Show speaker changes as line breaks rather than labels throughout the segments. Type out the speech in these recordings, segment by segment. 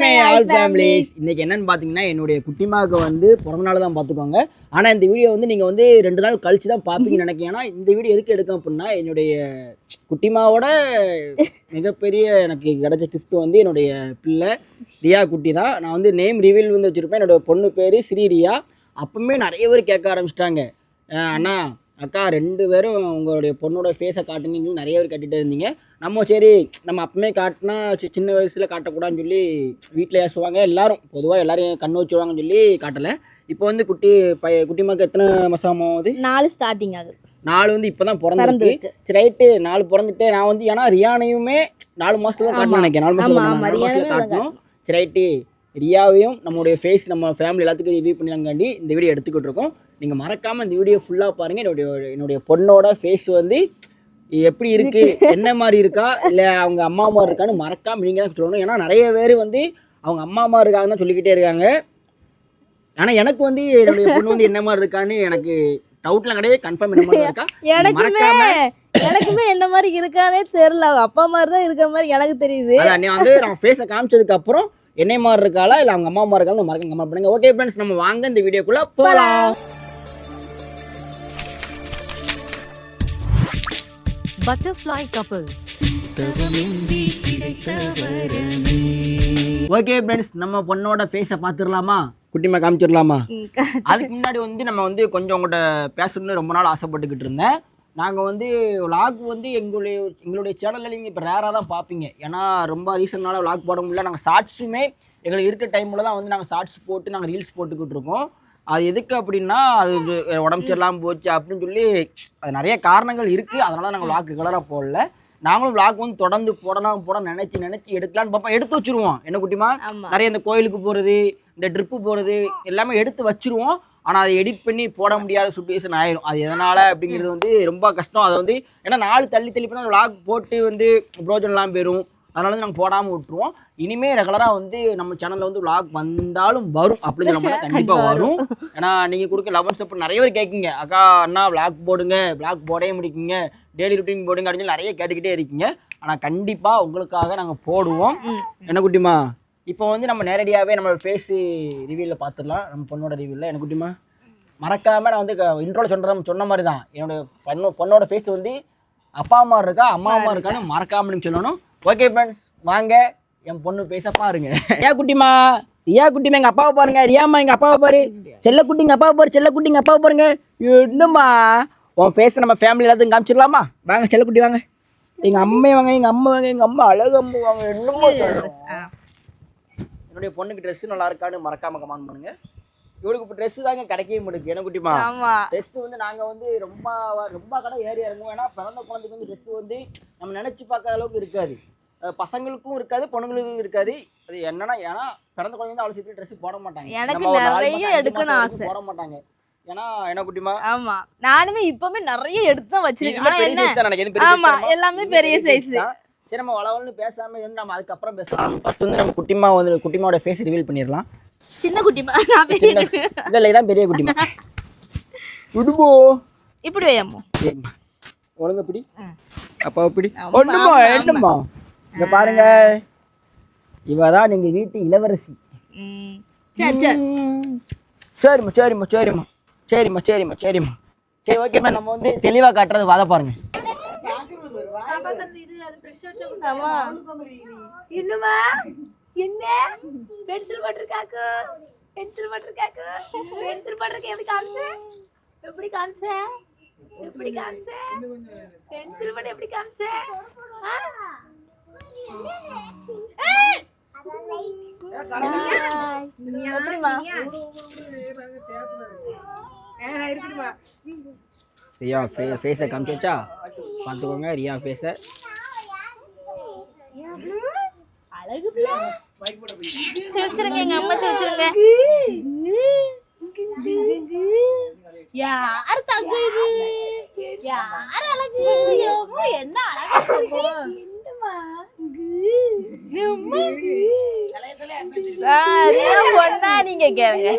My all families. இன்னைக்கு என்னன்னு பார்த்தீங்கன்னா என்னுடைய குட்டிமாவுக்கு வந்து பிறந்த நாள் தான் பார்த்துக்கோங்க. ஆனால் இந்த வீடியோ வந்து நீங்கள் வந்து 2 நாள் கழிச்சு தான் பார்ப்பீங்கன்னு நினைக்கிறேன். ஏன்னா இந்த வீடியோ எதுக்கு எடுக்கும் அப்படின்னா என்னுடைய குட்டிமாவோட மிகப்பெரிய எனக்கு கிடைச்ச கிஃப்ட் வந்து என்னுடைய பிள்ளை ரியா குட்டி தான். நான் வந்து நேம் ரிவீல் வந்து வச்சுருப்பேன். என்னோட பொண்ணு பேர் ஸ்ரீ ரியா. அப்பவுமே நிறைய பேர் கேட்க ஆரம்பிச்சிட்டாங்க, அண்ணா அக்கா 2 பேரும் உங்களுடைய பொண்ணோட ஃபேஸை காட்டுனீங்கன்னு நிறைய பேர் கேட்டுகிட்டே இருந்தீங்க. நம்ம சரி நம்ம அப்பவுமே காட்டினா சின்ன வயசில் காட்டக்கூடாதுன்னு சொல்லி வீட்டில் ஏசுவாங்க, எல்லாரும் பொதுவாக எல்லாரும் கண்ணு வச்சுருவாங்கன்னு சொல்லி காட்டலை. இப்போ வந்து குட்டிமாக்கு எத்தனை மாதம் ஆகுது? 4
ஸ்டார்டிங் ஆகுது.
4 வந்து இப்போ தான் பிறந்திருக்கு. சரி ரைட்டு, 4 பிறந்துட்டு நான் வந்து ஏன்னா ரியானையுமே 4 மாதத்துல தான் காட்டணும் நினைக்கிறேன். 4 மாதத்துல காட்டணும். சரி ரைட்டு, ரியாவையும் நம்மளுடைய ஃபேஸ் நம்ம ஃபேமிலி எல்லாத்துக்கும் ரிவ்யூ பண்ணிடலாங்காண்டி இந்த வீடியோ எடுத்துக்கிட்டு இருக்கோம். நீங்கள் மறக்காமல் இந்த வீடியோ ஃபுல்லாக பாருங்கள். என்னுடைய பொண்ணோட ஃபேஸ் வந்து எப்படி இருக்குது, என்ன மாதிரி இருக்கா இல்லை அவங்க அம்மா மாதிரி இருக்கான்னு மறக்காமல் நீங்கள் தான் சொல்லணும். ஏன்னா நிறைய பேர் வந்து அவங்க அம்மா மாதிரி இருக்காங்கன்னு தான் சொல்லிக்கிட்டே இருக்காங்க. ஆனால் எனக்கு வந்து என்னுடைய பொண்ணு வந்து என்ன மாதிரி இருக்கான்னு எனக்கு டவுட்லாம் கிடையாது, கன்ஃபார்ம் என்ன மாதிரி இருக்கா.
எனக்குமே என்ன மாதிரி இருக்கானே தெரியல, அப்பா மாதிரி தான் இருக்க மாதிரி எனக்கு தெரியுது.
அதான் வந்து நான் ஃபேஸை காமிச்சதுக்கு அப்புறம் என்னை மாதிரி இருக்காளா இல்லை அவங்க அம்மா மாதிரி இருக்கான்னு மறக்க கமெண்ட் பண்ணுங்க. ஓகே ஃப்ரெண்ட்ஸ், நம்ம வாங்க இந்த வீடியோக்குள்ள போகலாம்.
Butterfly couples.
ஓகே ஃப்ரெண்ட்ஸ், நம்ம பொண்ணோட ஃபேஸை பார்த்துடலாமா, குட்டிமா காமிச்சிடலாமா? அதுக்கு முன்னாடி வந்து நம்ம வந்து கொஞ்சம் உங்கள்கிட்ட பேசணும்னு ரொம்ப நாள் ஆசைப்பட்டுக்கிட்டு இருந்தேன். நாங்கள் வந்து விளாக் வந்து எங்களுடைய சேனலில் நீங்கள் இப்போ ரேராக தான் பார்ப்பீங்க. ஏன்னா ரொம்ப ரீசன்னால் விளாக் போட முடியல. நாங்கள் ஷார்ட்ஸுமே எங்களுக்கு இருக்க டைமில் தான் வந்து நாங்கள் ஷார்ட்ஸ் போட்டு நாங்கள் ரீல்ஸ் போட்டுக்கிட்டு இருக்கோம். அது எதுக்கு அப்படின்னா அது உடம்பு சரியில்லாமல் போச்சு அப்படின்னு சொல்லி அது நிறைய காரணங்கள் இருக்குது. அதனால தான் நாங்கள் விளாக் ரெகுலராக போடல. நாங்களும் விளாக் வந்து தொடர்ந்து போட நினச்சி எடுக்கலான்னு பார்ப்போம். எடுத்து வச்சுருவோம். என்ன குட்டிமா, நிறைய இந்த கோயிலுக்கு போகிறது, இந்த ட்ரிப்பு போகிறது எல்லாமே எடுத்து வச்சுருவோம். ஆனால் அதை எடிட் பண்ணி போட முடியாத சுச்சுவேஷன் ஆயிடும். அது எதனால் அப்படிங்கிறது வந்து ரொம்ப கஷ்டம். அதை வந்து ஏன்னா 4 தள்ளி பண்ணால் விளாக் போட்டு வந்து பிரோஜனம்லாம் போயிடும். அதனால வந்து நாங்கள் போடாமல் விட்டுருவோம். இனிமேல் ரெகுலராக வந்து நம்ம சேனலில் வந்து விளாக் வந்தாலும் வரும் அப்படின்னு சொல்ல போனால் கண்டிப்பாக வரும். ஏன்னா நீங்கள் கொடுக்க லெவன் ஸ்டெப் நிறைய பேர் கேட்குங்க, அக்கா அண்ணா விளாக் போடுங்க, விளாக் போடவே முடிக்குங்க, டெய்லி ருட்டீன் போடுங்க அப்படின்னு சொல்லி நிறைய கேட்டுக்கிட்டே இருக்கீங்க. ஆனால் கண்டிப்பாக உங்களுக்காக நாங்கள் போடுவோம். என்ன குட்டிமா, இப்போ வந்து நம்ம நேரடியாகவே நம்ம ஃபேஸு ரிவ்யூவில் பார்த்துடலாம். நம்ம பொண்ணோட ரிவ்யூவில் என்ன குட்டிமா மறக்காமல் நான் வந்து இன்ட்ரோவில் சொன்ன மாதிரி தான் என்னோட பொண்ணோட ஃபேஸ் வந்து அப்பா அம்மா இருக்கா அம்மா அம்மா இருக்கான்னு மறக்காமன்னு சொல்லணும். ஓகே ஃப்ரெண்ட்ஸ், வாங்க என் பொண்ணு பேச பாருங்க. ரியா குட்டிமா எங்கள் அப்பாவை பாருங்க. ரியாம்மா எங்கள் அப்பாவை பாரு. செல்லக்குட்டி எங்கள் அப்பாவை பாரு. செல்லக்குட்டி எங்கள் அப்பாவை பாருங்க. என்னம்மா உன் ஃபேஸை நம்ம ஃபேமிலி எல்லாத்தையும் காமிச்சிடலாமா? வாங்க செல்லக்குட்டி வாங்க. எங்கள் அம்மையை வாங்க, எங்கள் அம்மா அழகம்மா வாங்க. என்னமோ என்னுடைய பொண்ணுக்கு ட்ரெஸ் நல்லா இருக்கான்னு மறக்காம கமெண்ட் பண்ணுங்க. இவளுக்கு இப்போ ட்ரெஸ் தாங்க கிடைக்கவே முடியுது. என்ன குட்டிமா, ட்ரெஸ் வந்து நாங்கள் வந்து ரொம்ப கடை ஏறி இறங்குவோம். ஏன்னா பிறந்த குழந்தைக்கு வந்து ட்ரெஸ் வந்து நம்ம நினைச்சு பார்க்காத அளவுக்கு இருக்காது. பசங்களுக்கும் இருக்காது, பொண்ணுங்களுக்கும் இருக்காது. அது என்னன்னா ஏன்னா பிறந்த குழந்தை வந்து அவ்வளோ சீக்கிரம் ட்ரெஸ் போட மாட்டாங்க, போட மாட்டாங்க. ஏன்னா என்ன குட்டிமா,
ஆமா நானுமே இப்பவுமே நிறைய எடுத்து தான் வச்சிருக்கேன். எல்லாமே பெரிய சைஸ்.
சரி, நம்ம வளவல்னு பேசாம இருந்து நம்ம அதுக்கப்புறம் பேசலாம். ஃபர்ஸ்ட் வந்து நம்ம குட்டிமாவோட ஃபேஸ் ரிவீல் பண்ணிடலாம்.
சின்ன குட்டிமா, நான் பெரிய
இல்ல இதான் பெரிய குட்டிமா. விடுபோ
இப்படி வையம்மா,
ஒழுங்க பிடி, அப்பா பிடி. ஒண்ணுமா என்னம்மா, இங்க பாருங்க, இவதான் நீங்க வீட்டு இளவரசி. சரிம்மா. சரி ஓகேம்மா, நம்ம வந்து தெளிவா காட்டுறது வாத பாருங்க.
என்ன பென்சில் போட்டிருக்காக்கு, பென்சில் போட்டிருக்க எப்படி காமிச்ச பென்சில் போட்டு எப்படி காமிச்ச?
ரியா ஃபேஸை காமிச்சா பார்த்துக்கோங்க. ரியா ஃபேஸை
அழகு சிரிச்சிருங்க, எங்க அம்மா சிரிச்சிருங்க. யார் தங்கு இது, யார் அழகு, என்ன அழகா பொண்ணா நீங்க கேளுங்க.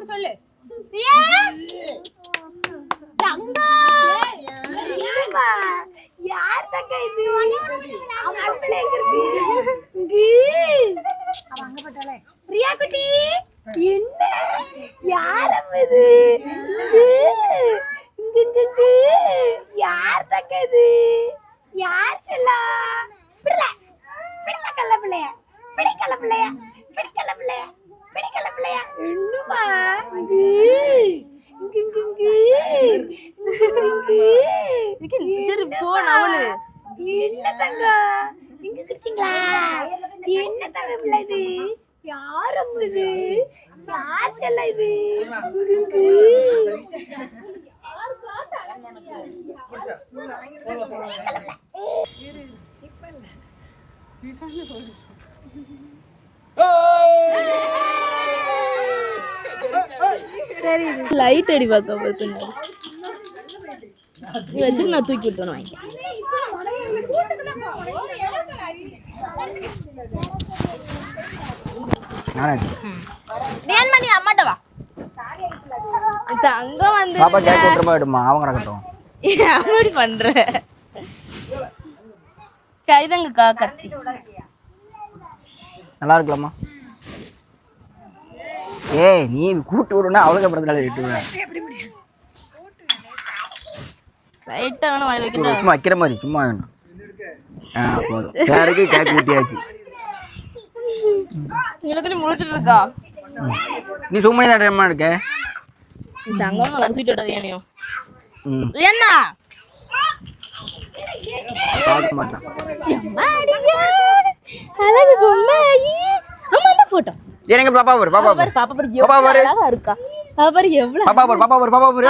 சொல்லு யார் தங்க இது ரியா குட்டி என்ன யார் இது யார் தங்க இது யார் செல்லா பிள்ளை பிள்ளை கள்ள பிள்ளைய பிடிக்கல பிள்ளைய பிடிக்கல பிள்ளைய பிடிக்கல பிள்ளைய என்னமா என்ன தங்க இங்க கிடைச்சிங்களா என்ன தங்க பிள்ளை இது யார் இது யார் செல்ல இது லைட் அடி பார்க்க நீ வச்சுட்டு நான் தூக்கி விட்டுறேன் வாங்கி நீ அம்மாட்ட வா தங்கம் வந்து
பாப்பா கேக் விட்டுறமா விடுமா அவங்க நடக்கட்டும்
அப்படி பண்ற கைதங்கக்கா கத்தி
நல்லா இருக்கலாமா ஏய் நீ கூட்டு விடுனா அவளுக்கு அப்புறத்துல விட்டுருவேன்
ரைட்டா வேணும் வாயில வைக்கணும்
சும்மா வைக்கிற மாதிரி சும்மா வேணும் போதும் யாருக்கு கேக் ஊட்டியாச்சு
உங்களுக்கு நீ முழிச்சிட்டு இருக்கா
நீ சும்மா தான் டைமா இருக்க
தங்கம் நல்லா ஸ்வீட் விடாது ஏனையும் என்ன
பார்க்க மாட்டான்
அழகு பொம்மாயி அம்மா அந்த போட்டோ
எனக்கு பாப்பா பாரு பாப்பா பாரு
பாப்பா பாரு எவ்வளவு அழகா இருக்கா பாரு எவ்வளவு
பாப்பா பாரு பாப்பா பாரு பாப்பா பாரு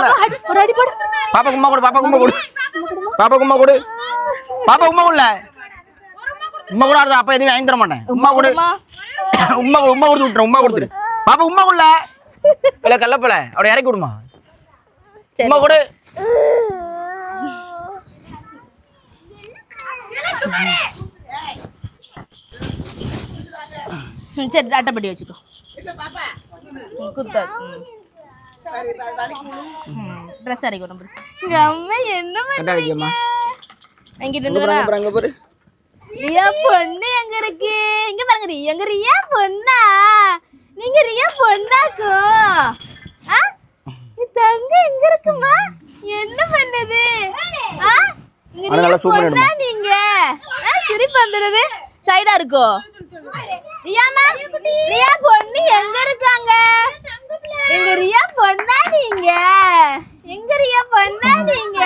ஒரு அடி போடு
பாப்பா கும்மா கொடு பாப்பா கும்மா கொடு பாப்பா கும்மா கொடு பாப்பா கும்மா கொடுல உம்மா கூட ஆடுது அப்ப எதுவும் வாங்கி தர மாட்டேன் உம்மா கொடு உம்மா உம்மா கொடுத்து விட்டுறேன் உம்மா கொடுத்துரு பாப்பா உம்மா கொள்ள இல்ல கல்லப்பல அவட இறக்கி விடுமா உம்மா கொடு
சரி அட்டைப்பட்டி வச்சுக்கோ குத்தா ட்ரெஸ் அரைக்கணும் எங்க அம்மா என்ன பண்ணுறீங்க எங்கிட்ட
அங்க பாரு
ரியா பொண்ணு எங்க இருக்கு இங்க பாருங்க எங்க ரியா பொண்ணா நீங்க ரியா பொண்ணாக்கும் தங்க எங்க இருக்குமா என்ன பண்ணுது நீங்க சிரிப்பு வந்துடுது சைடா இருக்கோ ரியாமா ரியா பொண்ணு எங்க இருக்காங்க எங்க ரியா பொண்ணா நீங்க எங்க ரியா பொண்ணா நீங்க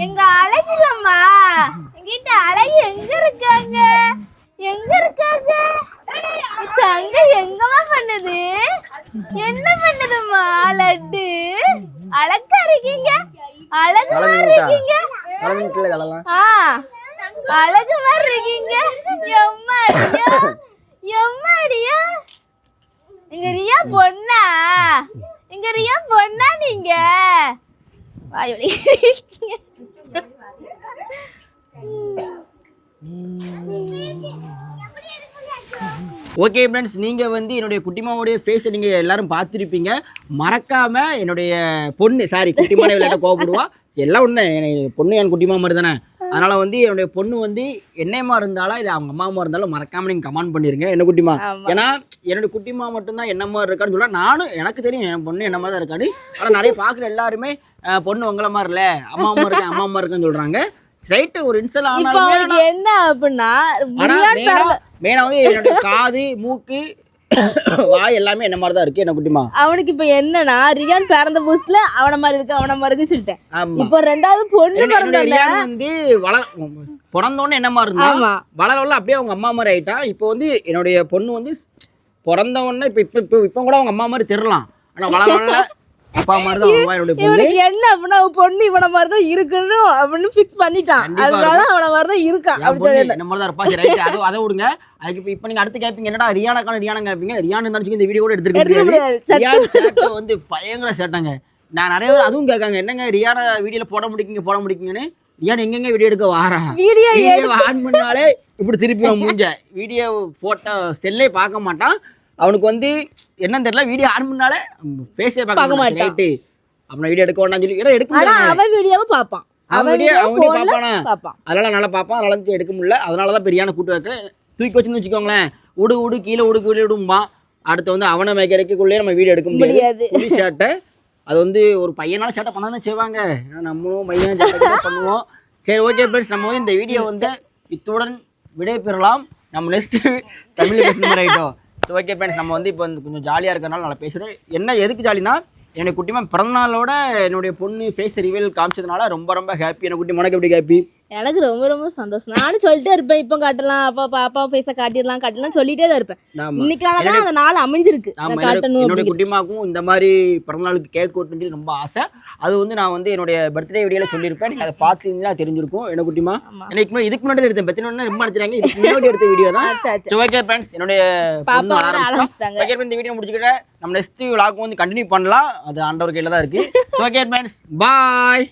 எங்க அழகிலம்மா எங்கிட்ட அழகி எங்க இருக்காங்க எங்க இருக்காங்க தங்க எங்கம்மா பண்ணுது என்ன பண்ணுதுமா லட்டு அழகா இருக்கீங்க அழகா இருக்கீங்க அழகு மாதிரி இருக்கீங்க எம்மாடியா எம்மாடியா எங்க ரியா பொண்ணா எங்க ரியா பொண்ணா நீங்க வாயோலி
ஓகே ஃப்ரெண்ட்ஸ் நீங்கள் வந்து என்னுடைய குட்டிமாவுடைய ஃபேஸை நீங்கள் எல்லாரும் பார்த்துருப்பீங்க மறக்காமல் என்னுடைய பொண்ணு குட்டிமான விளையாட்ட கோவப்படுவா எல்லாம் ஒன்று பொண்ணு என் குட்டிமா மாதிரி தானே அதனால் வந்து என்னுடைய பொண்ணு வந்து என்னையமா இருந்தாலும் இல்லை அவங்க அம்மாமா இருந்தாலும் மறக்காமல் நீங்கள் கமெண்ட் பண்ணிடுங்க என்ன குட்டிமா ஏன்னா என்னுடைய குட்டிமா மட்டும்தான் என்ன மாதிரி இருக்கான்னு சொல்ல நானும் எனக்கு தெரியும் என் பொண்ணு என்ன மாதிரி தான் இருக்காது ஆனால் நிறைய பார்க்குற எல்லாருமே பொண்ணு உங்களை மாதிரி இல்லை அம்மா இருக்கேன் அம்மா இருக்குன்னு சொல்கிறாங்க ரைட்டு ஒரு இன்சல்
ஆனாலும் என்ன அப்படின்னா
மெயினா வந்து என்னோட காது மூக்கு வாய் எல்லாமே என்ன மாதிரி தான் இருக்கு என்ன குட்டிமா
அவனுக்கு இப்ப என்னன்னா ரியான் பிறந்த புதுசுல அவன மாதிரி இருக்கு சொல்லிட்டேன் இப்ப ரெண்டாவது பொண்ணு
ரியான் வந்து பிறந்தோன்னு என்ன மாதிரி இருந்தா வளரல அப்படியே அவங்க அம்மா மாதிரி ஆயிட்டா இப்போ வந்து என்னுடைய பொண்ணு வந்து பிறந்த உடனே இப்ப கூட அவங்க அம்மா மாதிரி தெரியலாம் ஆனா வளரல அப்பா மாதிரி தான் என்னுடைய பொண்ணு
என்ன அப்படின்னா பொண்ணு இவன மாதிரி தான் இருக்கணும் அப்படின்னு ஃபிக்ஸ் பண்ணிட்டான் அதனால அவன மாதிரி தான் இருக்கான் அப்படி சொல்லி
நம்ம தான் இருப்பா சரி அதை விடுங்க அதுக்கு இப்போ நீங்க அடுத்து கேட்பீங்க என்னடா ரியானா கேட்பீங்க ரியான் இருந்தாலும் இந்த வீடியோ கூட எடுத்துருக்கேன் ரியான் சேட்டை வந்து பயங்கர சேட்டாங்க நான் நிறைய பேர் அதுவும் கேட்காங்க என்னங்க ரியானா வீடியோல போட முடிக்கீங்கன்னு ஏன் எங்கெங்க வீடியோ எடுக்க வாரா
வீடியோ
ஆன் பண்ணாலே இப்படி திருப்பி மூஞ்ச வீடியோ போட்டோ செல்லே பார்க்க மாட்டான். அவனுக்கு வந்து என்னன்னு தெரியல, வீடியோ ஆன் பண்ணாலே ஃபேஸே பார்க்க மாட்டான். ரைட்டு அப்புறம் வீடியோ எடுக்க வேண்டாம்னு சொல்லி ஏன்னா எடுக்க
ஆனா அவன் வீடியோவை பார்ப்பான்.
அவன் வீடியோ பார்ப்பானா,
பார்ப்பான்.
அதனால நல்லா பார்ப்பான். அதனால வந்து எடுக்க முடியல. அதனாலதான் பெரியான கூட்டு வந்து தூக்கி வச்சுன்னு வச்சுக்கோங்களேன், உடு கீழே விடும்பா. அடுத்து வந்து அவனை மேய்க்கிறதுக்குள்ளே நம்ம வீடியோ எடுக்க முடியாது. புலி சேட்டை அது வந்து ஒரு பையனால சேட்டை பண்ணாதான் செய்வாங்க. ஏன்னா நம்மளும் பையன் சேட்டை பண்ணுவோம். சரி ஓகே ஃப்ரெண்ட்ஸ், நம்ம வந்து இந்த வீடியோ வந்து இத்துடன் விடை பெறலாம். நம்ம நெக்ஸ்ட் தமிழ் பேசுகிற மாதிரி ஆகிட்டோம். ஓகே ஃப்ரெண்ட்ஸ், நம்ம வந்து இப்போ கொஞ்சம் ஜாலியாக இருக்கிறனால நல்லா பேசுகிறேன். என்ன எதுக்கு ஜாலினா, என்னுடைய குட்டிமா பிறந்தநாளோட என்னுடைய பொண்ணு ஃபேஸ் ரிவீல் காமிச்சதுனால ரொம்ப ரொம்ப ஹாப்பி. என்ன குட்டி உனக்கு எப்படி ஹாப்பி?
எனக்கு ரொம்ப ரொம்ப சந்தோஷம். நானும் சொல்லிட்டே இருப்பேன், இப்போ காட்டலாம், அப்பா பாப்பா ஃபேஸை காட்டலாம் சொல்லிட்டே தான் இருப்பேன். இன்னைக்கானதான் அந்த நாள் அமைஞ்சிருக்கு.
என்னுடைய குட்டிமாக்கும் இந்த மாதிரி பிறந்தநாளுக்கு கேக் கொட்டு ரொம்ப ஆசை. அது வந்து நான் வந்து என்னுடைய பர்த்டே வீடியோல சொல்லியிருப்பேன். நீங்க அதை பார்த்துருந்தீங்கன்னா தெரிஞ்சிருக்கும். என்ன குட்டிமா எனக்கு இதுக்கு முன்னாடி எடுத்தேன், பத்தினா ரொம்ப நினைச்சாங்க. இதுக்கு முன்னாடி எடுத்த வீடியோ தான். ஓகே ஃப்ரெண்ட்ஸ், என்னுடைய இந்த வீடியோ முடிச்சுக்கிட்டேன். நம்ம நெக்ஸ்ட் vlog வந்து கண்டினியூ பண்ணலாம். அது ஆண்டவர் கையில தான் இருக்கு. ஓகே ஃப்ரெண்ட்ஸ், பாய்.